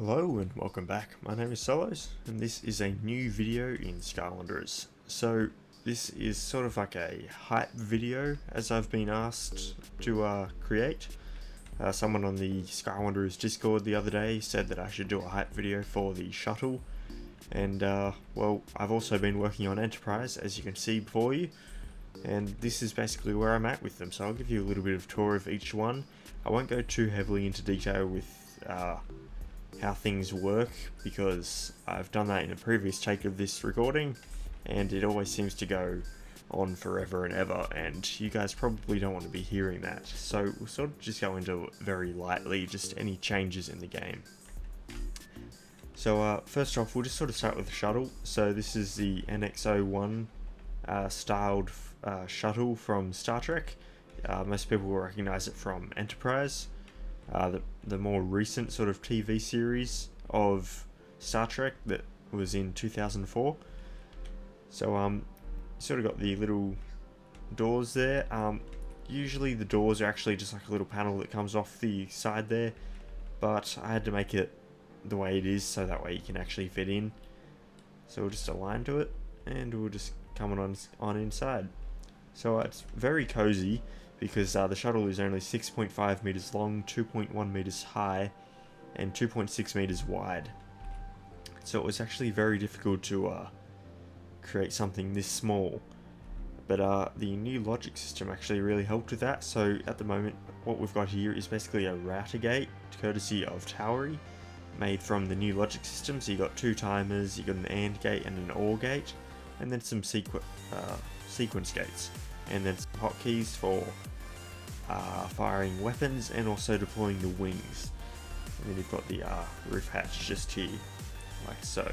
Hello and welcome back. My name is Sullosian and this is a new video in Skywanderers. So this is sort of like a hype video as I've been asked to create. Someone on the Skywanderers Discord the other day said that I should do a hype video for the Shuttle, and well, I've also been working on Enterprise, as you can see before you, and this is basically where I'm at with them. So I'll give you a little bit of tour of each one. I won't go too heavily into detail with how things work, because I've done that in a previous take of this recording and it always seems to go on forever and ever, and you guys probably don't want to be hearing that. So we'll sort of just go into it very lightly, just any changes in the game. So first off, we'll just sort of start with the shuttle. So this is the NX-01 styled shuttle from Star Trek. Most people will recognize it from Enterprise, the more recent sort of TV series of Star Trek that was in 2004. So sort of got the little doors there. Usually the doors are actually just like a little panel that comes off the side there, but I had to make it the way it is so that way you can actually fit in. So we'll just align to it and we'll just come on inside. So it's very cozy, because the shuttle is only 6.5 meters long, 2.1 meters high, and 2.6 meters wide. So it was actually very difficult to create something this small. But the new logic system actually really helped with that. So at the moment, what we've got here is basically a router gate, courtesy of Towery, made from the new logic system. So you got two timers, you got an AND gate and an OR gate, and then some sequence gates, and then some hotkeys for firing weapons and also deploying the wings. And then you've got the roof hatch just here, like so.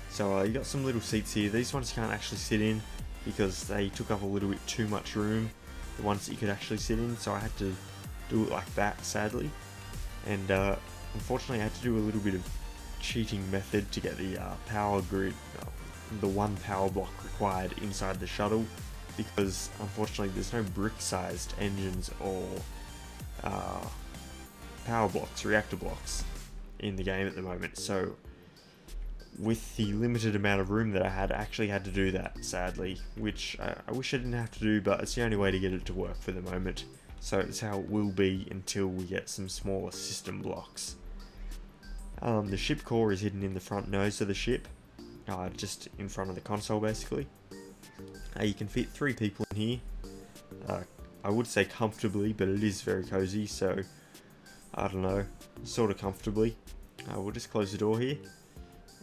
So you got some little seats here. These ones you can't actually sit in because they took up a little bit too much room, the ones that you could actually sit in, so I had to do it like that, sadly. And unfortunately I had to do a little bit of cheating method to get the power grid, the one power block required inside the shuttle, because unfortunately there's no brick-sized engines or power blocks, reactor blocks in the game at the moment. So with the limited amount of room that I actually had to do that, sadly, which I wish I didn't have to do, but it's the only way to get it to work for the moment. So it's how it will be until we get some smaller system blocks. The ship core is hidden in the front nose of the ship, just in front of the console basically. You can fit 3 people in here. I would say comfortably, but it is very cozy, so I don't know, sort of comfortably. We'll just close the door here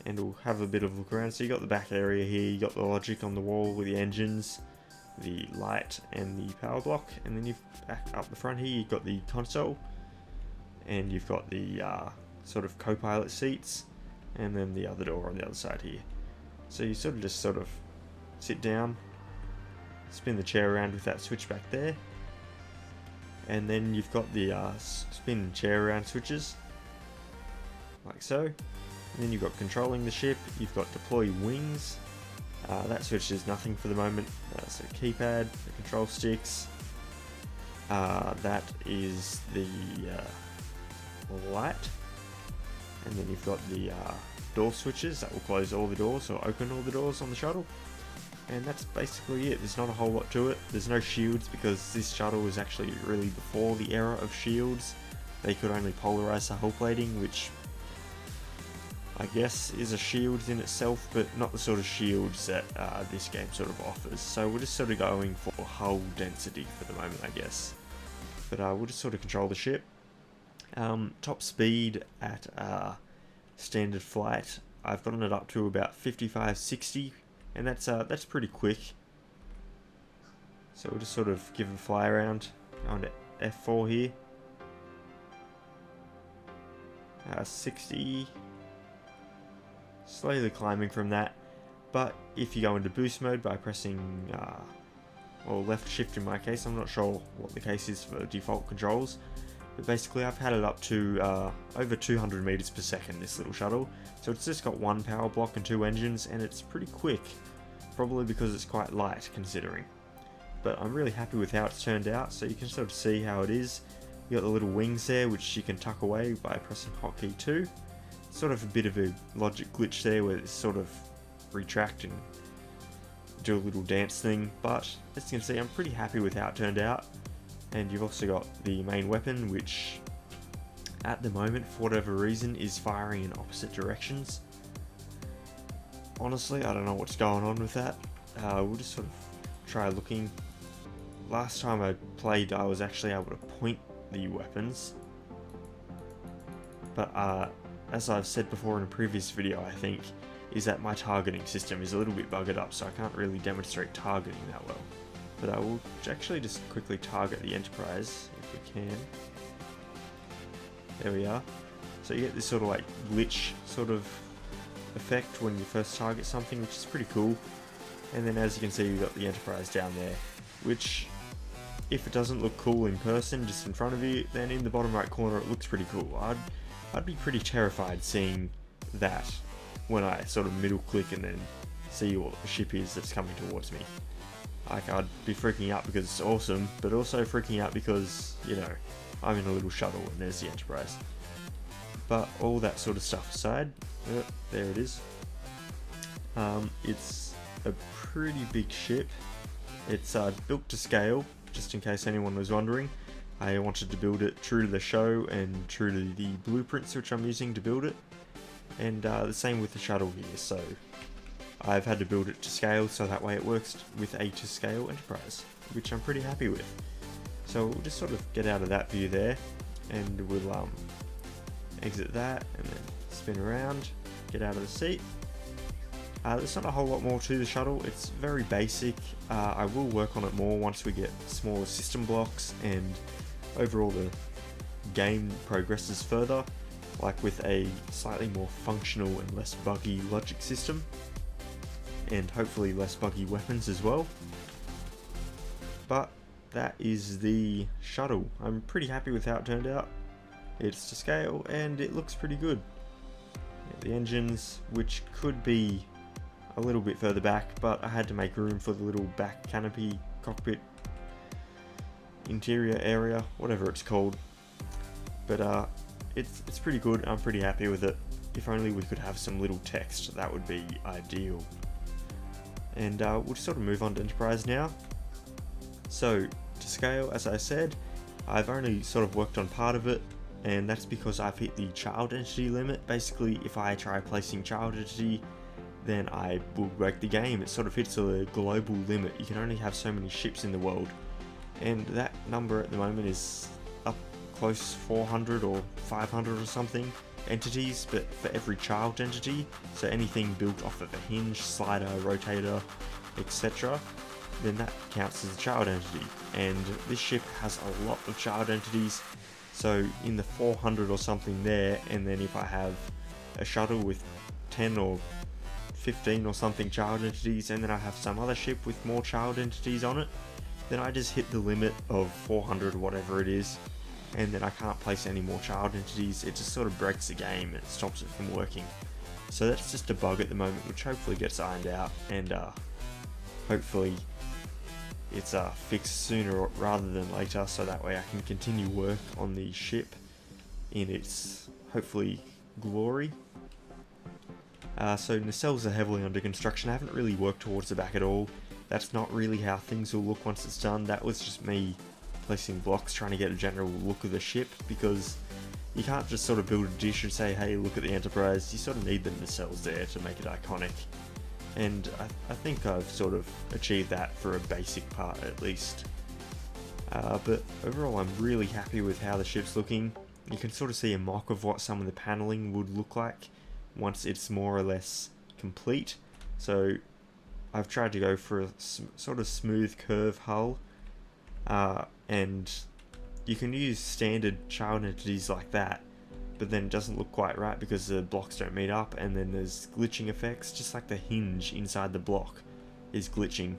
and we'll have a bit of a look around. So you got the back area here, you got the logic on the wall with the engines, the light and the power block, and then you've back up the front here, you've got the console, and you've got the sort of co-pilot seats, and then the other door on the other side here. So you sort of sit down, spin the chair around with that switch back there, and then you've got the spin chair around switches, like so. And then you've got controlling the ship, you've got deploy wings, that switch is nothing for the moment, so keypad, the control sticks, that is the light, and then you've got the door switches that will close all the doors or open all the doors on the shuttle. And that's basically it. There's not a whole lot to it. There's no shields because this shuttle was actually really before the era of shields. They could only polarize the hull plating, which I guess is a shield in itself, but not the sort of shields that this game sort of offers. So we're just sort of going for hull density for the moment, I guess. But we'll just sort of control the ship. Top speed at standard flight, I've gotten it up to about 55-60. And that's pretty quick. So we'll just sort of give it a fly around. Going to F4 here. 60. Slowly climbing from that. But if you go into boost mode by pressing or left shift in my case, I'm not sure what the case is for default controls. But basically I've had it up to over 200 meters per second, this little shuttle. So it's just got one power block and 2 engines, and it's pretty quick. Probably because it's quite light considering. But I'm really happy with how it's turned out, so you can sort of see how it is. You got the little wings there, which you can tuck away by pressing hotkey 2. Sort of a bit of a logic glitch there where it's sort of retract and do a little dance thing, but as you can see, I'm pretty happy with how it turned out. And you've also got the main weapon, which at the moment, for whatever reason, is firing in opposite directions. Honestly, I don't know what's going on with that. We'll just sort of try looking. Last time I played, I was actually able to point the weapons, but as I've said before in a previous video, I think, is that my targeting system is a little bit buggered up, so I can't really demonstrate targeting that well. But I will actually just quickly target the Enterprise, if we can. There we are. So you get this sort of like glitch sort of effect when you first target something, which is pretty cool. And then as you can see, you've got the Enterprise down there, which, if it doesn't look cool in person, just in front of you, then in the bottom right corner it looks pretty cool. I'd be pretty terrified seeing that when I sort of middle click and then see what the ship is that's coming towards me. Like, I'd be freaking out because it's awesome, but also freaking out because, you know, I'm in a little shuttle and there's the Enterprise. But all that sort of stuff aside, there it is. It's a pretty big ship. It's built to scale, just in case anyone was wondering. I wanted to build it true to the show and true to the blueprints which I'm using to build it. And the same with the shuttle here, so I've had to build it to scale so that way it works with a to scale Enterprise, which I'm pretty happy with. So we'll just sort of get out of that view there, and we'll exit that and then spin around, get out of the seat. There's not a whole lot more to the shuttle, it's very basic. I will work on it more once we get smaller system blocks and overall the game progresses further, like with a slightly more functional and less buggy logic system, and hopefully less buggy weapons as well. But that is the shuttle. I'm pretty happy with how it turned out. It's to scale and it looks pretty good. The engines, which could be a little bit further back, but I had to make room for the little back canopy cockpit interior area, whatever it's called. But it's pretty good. I'm pretty happy with it. If only we could have some little text, that would be ideal. And we'll just sort of move on to Enterprise now. So to scale, as I said, I've only sort of worked on part of it, and that's because I've hit the child entity limit. Basically, if I try placing child entity, then I will break the game. It sort of hits a global limit. You can only have so many ships in the world, and that number at the moment is up close 400 or 500 or something entities, but for every child entity, so anything built off of a hinge, slider, rotator, etc., then that counts as a child entity. And this ship has a lot of child entities, so in the 400 or something there, and then if I have a shuttle with 10 or 15 or something child entities, and then I have some other ship with more child entities on it, then I just hit the limit of 400, whatever it is, and then I can't place any more child entities. It just sort of breaks the game and stops it from working. So that's just a bug at the moment, which hopefully gets ironed out, and hopefully it's fixed sooner rather than later, so that way I can continue work on the ship in its, hopefully, glory. So nacelles are heavily under construction. I haven't really worked towards the back at all. That's not really how things will look once it's done. That was just me placing blocks, trying to get a general look of the ship, because you can't just sort of build a dish and say, hey, look at the Enterprise. You sort of need the nacelles there to make it iconic. And I think I've sort of achieved that for a basic part at least. But overall I'm really happy with how the ship's looking. You can sort of see a mock of what some of the paneling would look like once it's more or less complete. So I've tried to go for a sort of smooth curve hull, and you can use standard child entities like that, but then it doesn't look quite right because the blocks don't meet up, and then there's glitching effects, just like the hinge inside the block is glitching,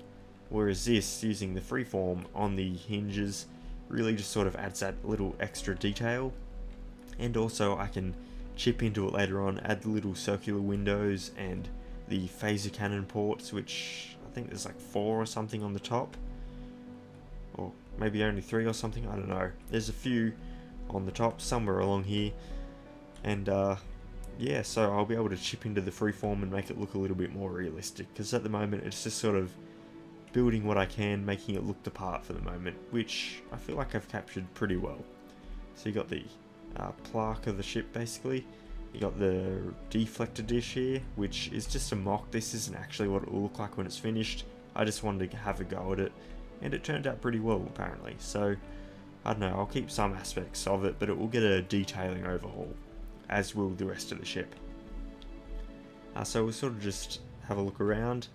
whereas this, using the freeform on the hinges, really just sort of adds that little extra detail. And also I can chip into it later on, add the little circular windows and the phaser cannon ports, which I think there's like 4 or something on the top, or maybe only 3 or something, I don't know. There's a few on the top, somewhere along here, and yeah, so I'll be able to chip into the freeform and make it look a little bit more realistic, because at the moment it's just sort of building what I can, making it look the part for the moment, which I feel like I've captured pretty well. So you got the plaque of the ship basically, you got the deflector dish here, which is just a mock. This isn't actually what it will look like when it's finished. I just wanted to have a go at it, and it turned out pretty well apparently, so I don't know, I'll keep some aspects of it, but it will get a detailing overhaul, as will the rest of the ship. So we'll sort of just have a look around.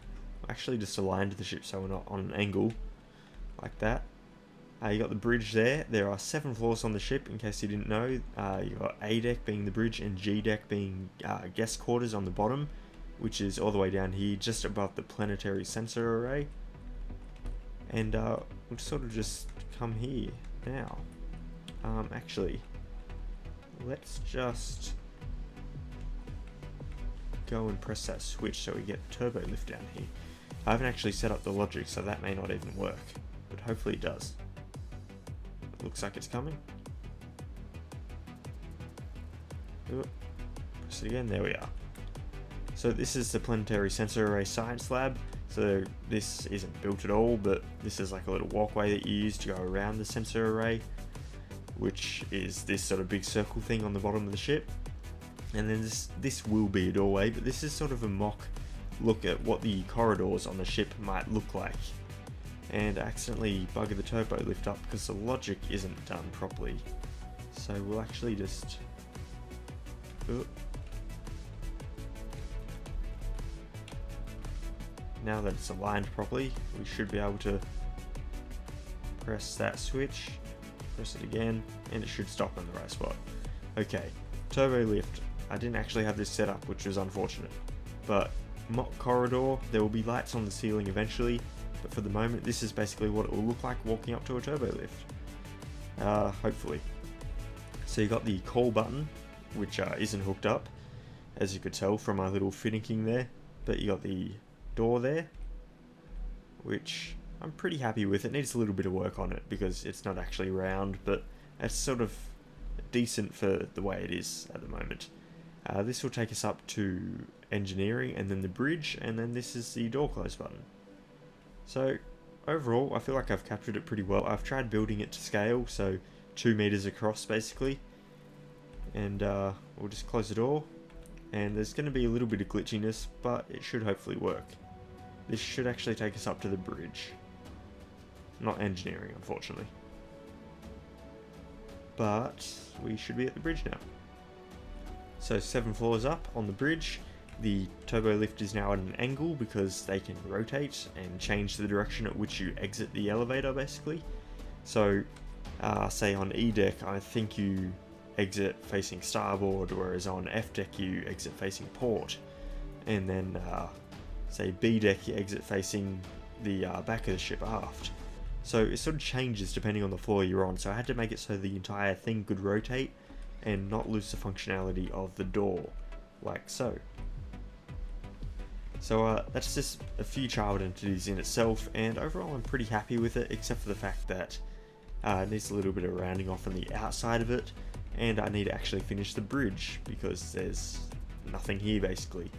Actually just aligned the ship so we're not on an angle like that. You got the bridge there. There are 7 floors on the ship, in case you didn't know. You got A deck being the bridge and G deck being guest quarters on the bottom, which is all the way down here, just above the planetary sensor array. And we'll sort of just come here now. Actually, let's just go and press that switch so we get turbo lift down here. I haven't actually set up the logic, so that may not even work, but hopefully it does. It looks like it's coming. Ooh, press it again, there we are. So this is the planetary sensor array science lab. So this isn't built at all, but this is like a little walkway that you use to go around the sensor array, which is this sort of big circle thing on the bottom of the ship. And then this will be a doorway, but this is sort of a mock look at what the corridors on the ship might look like. And I accidentally buggered the turbo lift up because the logic isn't done properly. So we'll actually just... Ooh. Now that it's aligned properly, we should be able to press that switch, press it again, and it should stop in the right spot. Okay, turbo lift. I didn't actually have this set up, which was unfortunate. But mock corridor, there will be lights on the ceiling eventually, but for the moment this is basically what it will look like walking up to a turbo lift. Hopefully. So you got the call button, which isn't hooked up, as you could tell from my little finicking there, but you got the door there, which I'm pretty happy with. It needs a little bit of work on it because it's not actually round, but it's sort of decent for the way it is at the moment. This will take us up to engineering and then the bridge, and then this is the door close button. So overall I feel like I've captured it pretty well. I've tried building it to scale, so 2 meters across basically, and we'll just close the door, and there's going to be a little bit of glitchiness, but it should hopefully work. This should actually take us up to the bridge, not engineering unfortunately, but we should be at the bridge now. So 7 floors up on the bridge. The turbo lift is now at an angle because they can rotate and change the direction at which you exit the elevator basically. So say on E deck I think you exit facing starboard, whereas on F deck you exit facing port, and then say B deck you exit facing the back of the ship aft. So it sort of changes depending on the floor you're on, so I had to make it so the entire thing could rotate and not lose the functionality of the door, like so. So that's just a few child entities in itself, and overall I'm pretty happy with it, except for the fact that it needs a little bit of rounding off on the outside of it, and I need to actually finish the bridge because there's nothing here basically.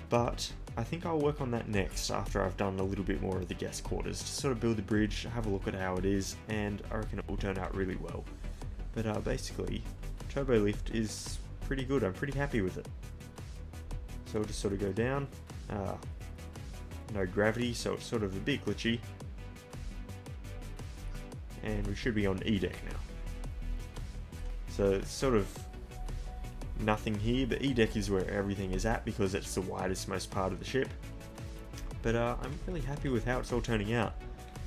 But I think I'll work on that next after I've done a little bit more of the guest quarters, to sort of build the bridge, have a look at how it is, and I reckon it will turn out really well. But basically, turbo lift is pretty good. I'm pretty happy with it. So we'll just sort of go down. No gravity, so it's sort of a bit glitchy. And we should be on E deck now. So it's sort of nothing here, but E deck is where everything is at because it's the widest most part of the ship. But I'm really happy with how it's all turning out.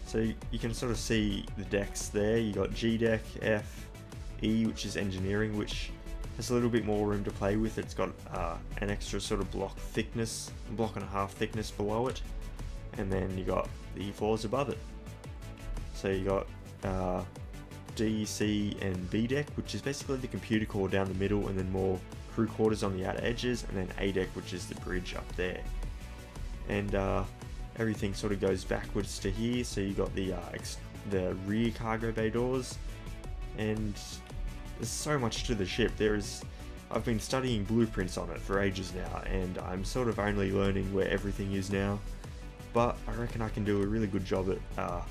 So you can sort of see the decks there. You got G deck, F, E, which is engineering, which has a little bit more room to play with. It's got an extra sort of block and a half thickness below it, and then you got the floors above it. So you got D, C, and B deck, which is basically the computer core down the middle, and then more crew quarters on the outer edges, and then A deck, which is the bridge up there. And everything sort of goes backwards to here. So you got the rear cargo bay doors, and there's so much to the ship. I've been studying blueprints on it for ages now, and I'm sort of only learning where everything is now, but I reckon I can do a really good job at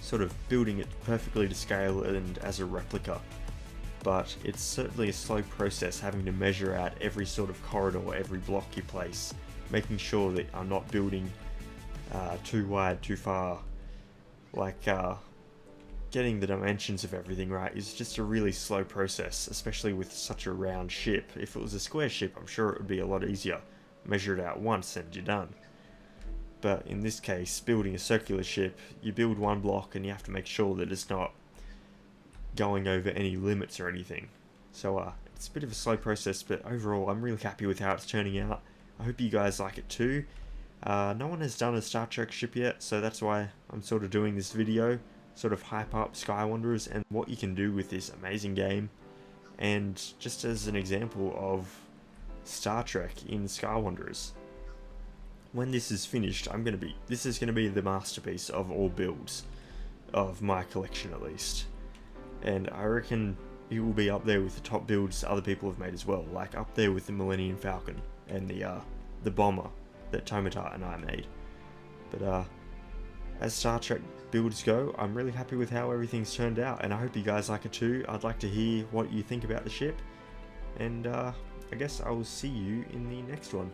sort of building it perfectly to scale and as a replica. But it's certainly a slow process having to measure out every sort of corridor, every block you place, making sure that I'm not building too wide, too far. Like getting the dimensions of everything right is just a really slow process, especially with such a round ship. If it was a square ship, I'm sure it would be a lot easier. Measure it out once and you're done. But in this case, building a circular ship, you build one block and you have to make sure that it's not going over any limits or anything. So it's a bit of a slow process, but overall I'm really happy with how it's turning out. I hope you guys like it too. No one has done a Star Trek ship yet, so that's why I'm sort of doing this video, sort of hype up Skywanderers and what you can do with this amazing game, and just as an example of Star Trek in Skywanderers. When this is finished, this is going to be the masterpiece of all builds, of my collection at least. And I reckon it will be up there with the top builds other people have made as well, like up there with the Millennium Falcon and the bomber that Tomata and I made. But as Star Trek builds go, I'm really happy with how everything's turned out, and I hope you guys like it too. I'd like to hear what you think about the ship, and I guess I will see you in the next one.